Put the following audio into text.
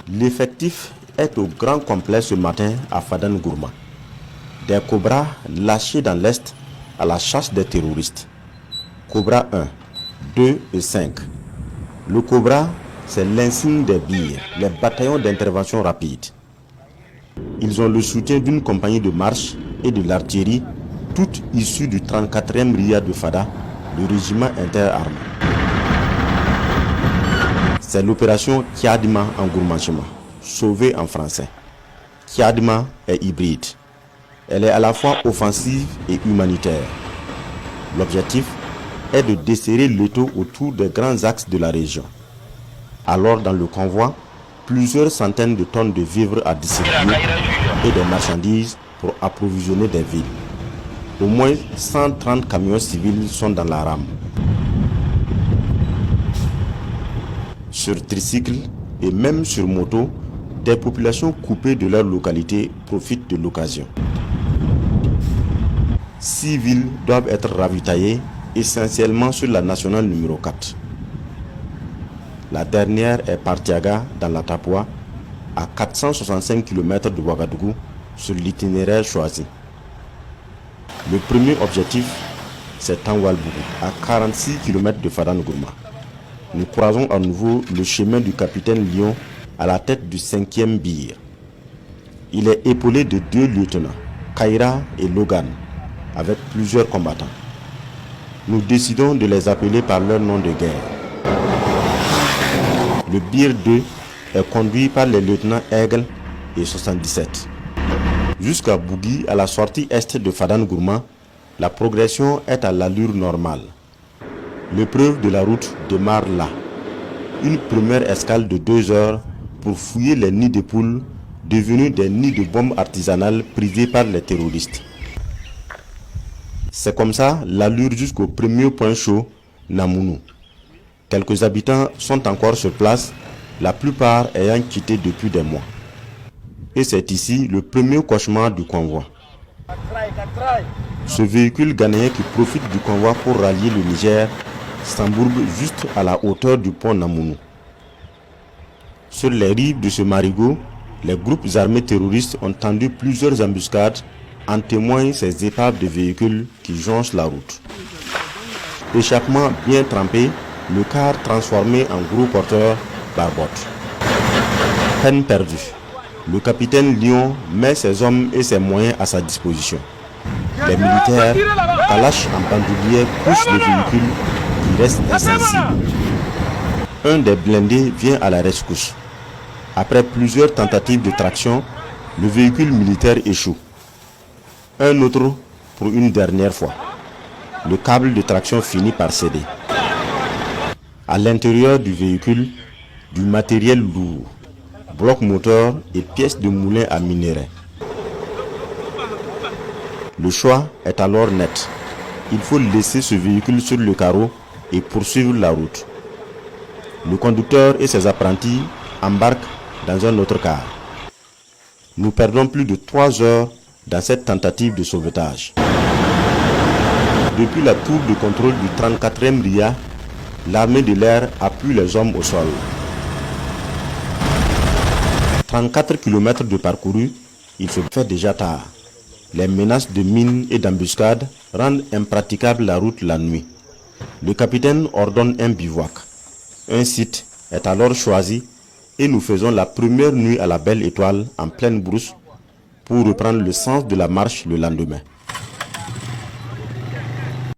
L'effectif est au grand complet ce matin à Fadane Gourma. Des cobras lâchés dans l'Est à la chasse des terroristes. Cobra 1, 2 et 5. Le Cobra, c'est l'insigne des BIR, les bataillons d'intervention rapide. Ils ont le soutien d'une compagnie de marche et de l'artillerie, toutes issues du 34e RIA de Fada, le régiment interarmé. C'est l'opération Kiadima en Gourmanchema, sauvée en français. Kiadima est hybride. Elle est à la fois offensive et humanitaire. L'objectif est de desserrer l'étau autour des grands axes de la région. Alors dans le convoi, plusieurs centaines de tonnes de vivres à distribuer et des marchandises pour approvisionner des villes. Au moins 130 camions civils sont dans la rame. Sur tricycle et même sur moto, des populations coupées de leur localité profitent de l'occasion. 6 villes doivent être ravitaillées, essentiellement sur la nationale numéro 4. La dernière est Partiaga dans la Tapua, à 465 km de Ouagadougou, sur l'itinéraire choisi. Le premier objectif, c'est Tangwalbougou, à 46 km de Fadane Gourma. Nous croisons à nouveau le chemin du capitaine Lyon à la tête du 5e BIR. Il est épaulé de 2 lieutenants, Kaira et Logan, avec plusieurs combattants. Nous décidons de les appeler par leur nom de guerre. Le BIR 2 est conduit par les lieutenants Aigle et 77. Jusqu'à Bougui, à la sortie est de Fadane Gourma, la progression est à l'allure normale. L'épreuve de la route démarre là. Une première escale de 2 heures pour fouiller les nids de poules devenus des nids de bombes artisanales prisés par les terroristes. C'est comme ça l'allure jusqu'au premier point chaud, Namounou. Quelques habitants sont encore sur place, la plupart ayant quitté depuis des mois. Et c'est ici le premier cauchemar du convoi. Ce véhicule ghanéen qui profite du convoi pour rallier le Niger s'embourbe juste à la hauteur du pont Namounou. Sur les rives de ce marigot, les groupes armés terroristes ont tendu plusieurs embuscades. En témoignent ces épaves de véhicules qui jonchent la route. Échappement bien trempé, le car transformé en gros porteur barbote. Peine perdue. Le capitaine Lyon met ses hommes et ses moyens à sa disposition. Les militaires, calaches en bandoulière, poussent le véhicule qui reste insensible. Un des blindés vient à la rescousse. Après plusieurs tentatives de traction, le véhicule militaire échoue. Un autre pour une dernière fois. Le câble de traction finit par céder. À l'intérieur du véhicule, du matériel lourd, blocs moteurs et pièces de moulin à minerai. Le choix est alors net. Il faut laisser ce véhicule sur le carreau et poursuivre la route. Le conducteur et ses apprentis embarquent dans un autre car. Nous perdons plus de 3 heures dans cette tentative de sauvetage. Depuis la tour de contrôle du 34e RIA, l'armée de l'air appuie les hommes au sol. 34 km de parcouru, il se fait déjà tard. Les menaces de mines et d'embuscades rendent impraticable la route la nuit. Le capitaine ordonne un bivouac. Un site est alors choisi et nous faisons la première nuit à la Belle Étoile en pleine brousse pour reprendre le sens de la marche le lendemain.